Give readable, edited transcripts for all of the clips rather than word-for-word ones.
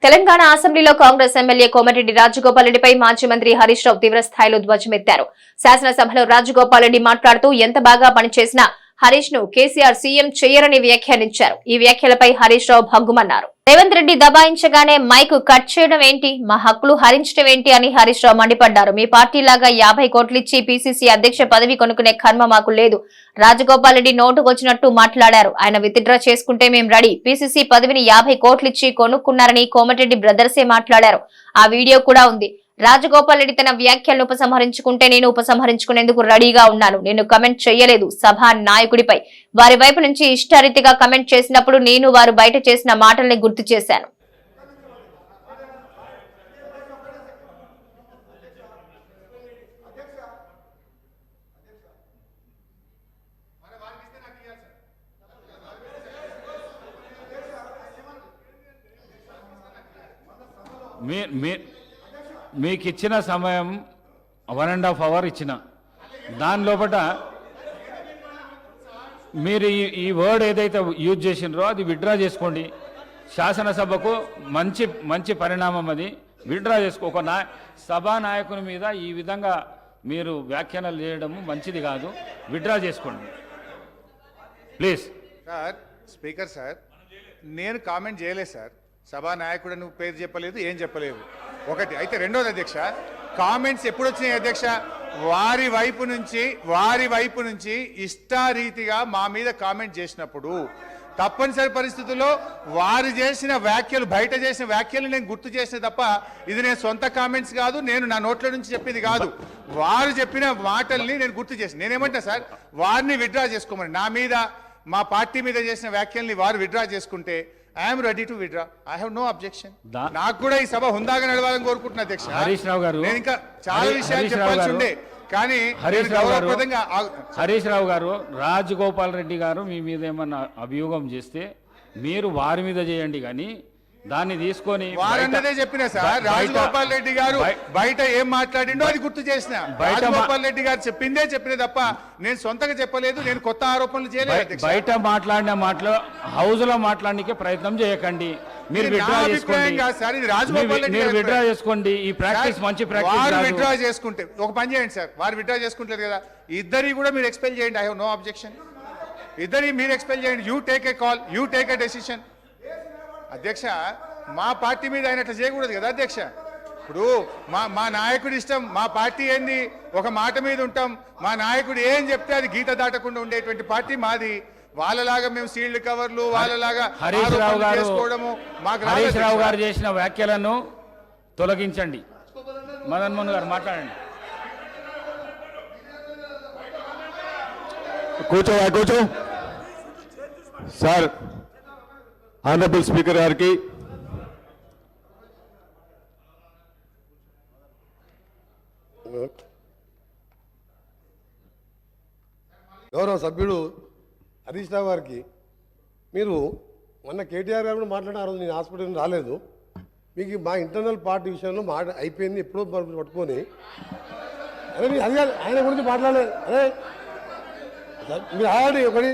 తెలంగాణ అసెంబ్లీలో కాంగ్రెస్ ఎమ్మెల్యే కోమటిరెడ్డి రాజగోపాల్ రెడ్డిపై మాజీ మంత్రి హరీష్ రావు తీవ్రస్థాయిలో ధ్వజమెత్తారు. శాసనసభలో రాజగోపాల్ రెడ్డి మాట్లాడుతూ ఎంత బాగా పనిచేసినా హరీష్ ను కేసీఆర్ సీఎం చేయరని వ్యాఖ్యానించారు. ఈ వ్యాఖ్యలపై హరీష్ రావు భగ్గుమన్నారు. రేవంత్ రెడ్డి దబాయించగానే మైక్ కట్ చేయడం ఏంటి, మా హక్కులు హరించడం ఏంటి అని హరీష్ రావు మండిపడ్డారు. మీ పార్టీలాగా 50 కోట్లిచ్చి పీసీసీ అధ్యక్ష పదవి కొనుక్కునే కర్మ మాకు లేదు. రాజగోపాల్ రెడ్డి నోటుకొచ్చినట్టు మాట్లాడారు. ఆయన విత్డ్రా చేసుకుంటే మేం రెడీ. పీసీసీ పదవిని 50 కోట్లిచ్చి కొనుక్కున్నారని కోమటిరెడ్డి బ్రదర్సే మాట్లాడారు. ఆ వీడియో కూడా ఉంది. రాజగోపాల్ రెడ్డి తన వ్యాఖ్యలను ఉపసంహరించుకుంటే నేను ఉపసంహరించుకునేందుకు రెడీగా ఉన్నాను. నేను కమెంట్ చేయలేదు. సభా నాయకుడిపై వారి వైపు నుంచి ఇష్టారీతిగా కమెంట్ చేసినప్పుడు నేను వారు బయట చేసిన మాటల్ని గుర్తు చేశాను. మీకు ఇచ్చిన సమయం 1.5 అవర్ ఇచ్చిన దాని లోపల మీరు ఈ వర్డ్ ఏదైతే యూజ్ చేసినారో అది విత్డ్రా చేసుకోండి. శాసనసభకు మంచి పరిణామం అది. విత్డ్రా చేసుకో. ఒక సభా నాయకుని మీద ఈ విధంగా మీరు వ్యాఖ్యానాలు చేయడం మంచిది కాదు. విత్డ్రా చేసుకోండి ప్లీజ్. సార్ స్పీకర్ సార్, నేను కామెంట్ చేయలేదు సార్. సభా నాయకుడు నువ్వు పేరు చెప్పలేదు, ఏం చెప్పలేదు. ఒకటి అయితే. రెండోది అధ్యక్ష, కామెంట్స్ ఎప్పుడు వచ్చినాయి అధ్యక్ష? వారి వైపు నుంచి ఇష్టారీతిగా మా మీద కామెంట్ చేసినప్పుడు తప్పనిసరి పరిస్థితుల్లో వారు చేసిన వ్యాఖ్యలు, బయట చేసిన వ్యాఖ్యలు నేను గుర్తు చేసిన తప్ప ఇది నేను సొంత కామెంట్స్ కాదు, నేను నా నోట్ల నుంచి చెప్పింది కాదు. వారు చెప్పిన మాటల్ని నేను గుర్తు చేసిన. నేనేమంటా సార్, వారిని విత్డ్రా చేసుకోమని, నా మీద మా పార్టీ మీద చేసిన వ్యాఖ్యల్ని వారు విత్డ్రా చేసుకుంటే I'm ready to withdraw. I have no objection. నాకు కూడా ఈ సభ హుందాగా నడవాలని కోరుకుంటున్నా అధ్యక్ష. హరీష్ రావు గారు, నేను ఇంకా చాలా విషయాలు చెప్పాల్సి ఉండే, కానీ హరీష్ రావు గారు రాజగోపాల్ రెడ్డి గారు మీ మీద ఏమన్నా అభియోగం చేస్తే మీరు వారి మీద చేయండి, కానీ దాన్ని తీసుకొని వారన్నదే చెప్పిన సార్. రాజగోపాల్ రెడ్డి గారు బయట ఏం మాట్లాడిండో అది గుర్తు చేసిన. రాజగోపాల్ రెడ్డి గారు చెప్పిన తప్ప నేను సొంతగా చెప్పలేదు. నేను కొత్త ఆరోపణలు చేయలేదు. బయట మాట్లాడిన మాటలు హౌస్ లో మాట్లాడడానికి ప్రయత్నం చేయకండి. మీరు విత్డ్రా చేసుకోండి. ఈ ప్రాక్టీస్ మంచి ప్రాక్టీస్. వారు విత్డ్రా చేసుకుంటే ఒక పని చేయండి సార్. వారు విత్డ్రా చేసుకుంటారు కదా, ఇద్దరి కూడా మీరు ఎక్స్పెల్ చేయండి. I have no objection. ఇద్దరి మీరు ఎక్స్పెల్ చేయండి. You take a call, you take a decision. అధ్యక్ష, మా పార్టీ మీద ఆయన అట్లా చేయకూడదు కదా అధ్యక్ష. ఇప్పుడు మా నాయకుడి ఇష్టం. మా పార్టీ ఏంది, ఒక మాట మీద ఉంటాం. మా నాయకుడు ఏం చెప్తే అది గీత దాటకుండా ఉండేటువంటి పార్టీ మాది. వాళ్ళలాగా మేము సీల్డ్ కవర్లు, వాళ్ళలాగా హరీష్ రావు గారు చేసిన వ్యాఖ్యలను తొలగించండి. మదన్ మోహన్ గారు మాట్లాడండి. కూర్చో సార్. ఆనరబుల్ స్పీకర్ గారికి, గౌరవ సభ్యుడు హరీష్ రావు గారికి, మీరు మొన్న కేటీఆర్ గారు కూడా మాట్లాడిన రోజు నేను హాస్పిటల్ రాలేదు. మీకు మా ఇంటర్నల్ పార్టీ విషయంలో మాట అయిపోయింది ఎప్పుడో పట్టుకొని, అరే మీరు అది కాదు, ఆయన గురించి మాట్లాడలేదు. అరే మీరు ఆల్రెడీ ఒకటి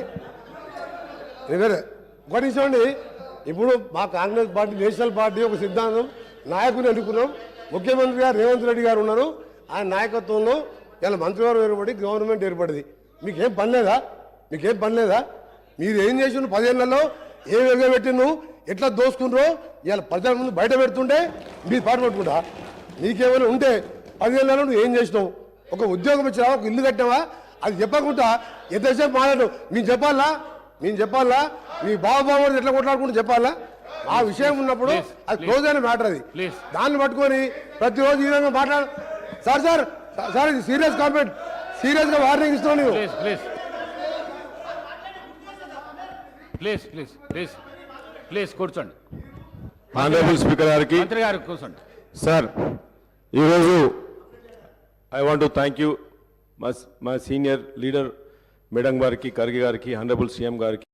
ఇవ్వండి. ఇప్పుడు మా కాంగ్రెస్ పార్టీ, నేషనల్ పార్టీ ఒక సిద్ధాంతం, నాయకుని ఎన్నుకున్నాం. ముఖ్యమంత్రి గారు రేవంత్ రెడ్డి గారు ఉన్నారు. ఆయన నాయకత్వంలో ఇలా మంత్రివర్గం ఏర్పడి గవర్నమెంట్ ఏర్పడింది. మీకేం పని లేదా? మీరు ఏం చేసిండ్రు 10 ఏళ్లలో? ఏం ఎగబెట్టిండ్రు, ఎట్లా దోసుకుండ్రో ఇలా ప్రజల ముందు బయట పెడుతుంటే మీరు పాటు పట్టుకుంటా. నీకేమైనా ఉంటే 10 ఏళ్లలో నువ్వు ఏం చేసినావు? ఒక ఉద్యోగం ఇచ్చినావా, ఒక ఇల్లు కట్టావా? అది చెప్పకుండా ఎంతసేపు మాట్లాడు. మేము చెప్పాలా మీ బాబు ఎట్లా కొట్లాడుకుంటూ చెప్పాలా? ఆ విషయం ఉన్నప్పుడు అది క్లోజ్ అయిన మ్యాటర్. అది దాన్ని పట్టుకొని ప్రతిరోజు ఈ విధంగా మాట్లాడు. సార్ ఇది సీరియస్ కామెంట్, సీరియస్ గా వార్నింగ్ ఇస్తున్నాను. ప్లీజ్ కూర్చోండి. ఆనరబుల్ స్పీకర్ గారికి, మంత్రి గారు కూర్చోండి. సార్, ఈరోజు I want to thank you మా సీనియర్ లీడర్ మేడం గారికి, ఖర్గే గారికి, ఆనరబుల్ సీఎం గారికి.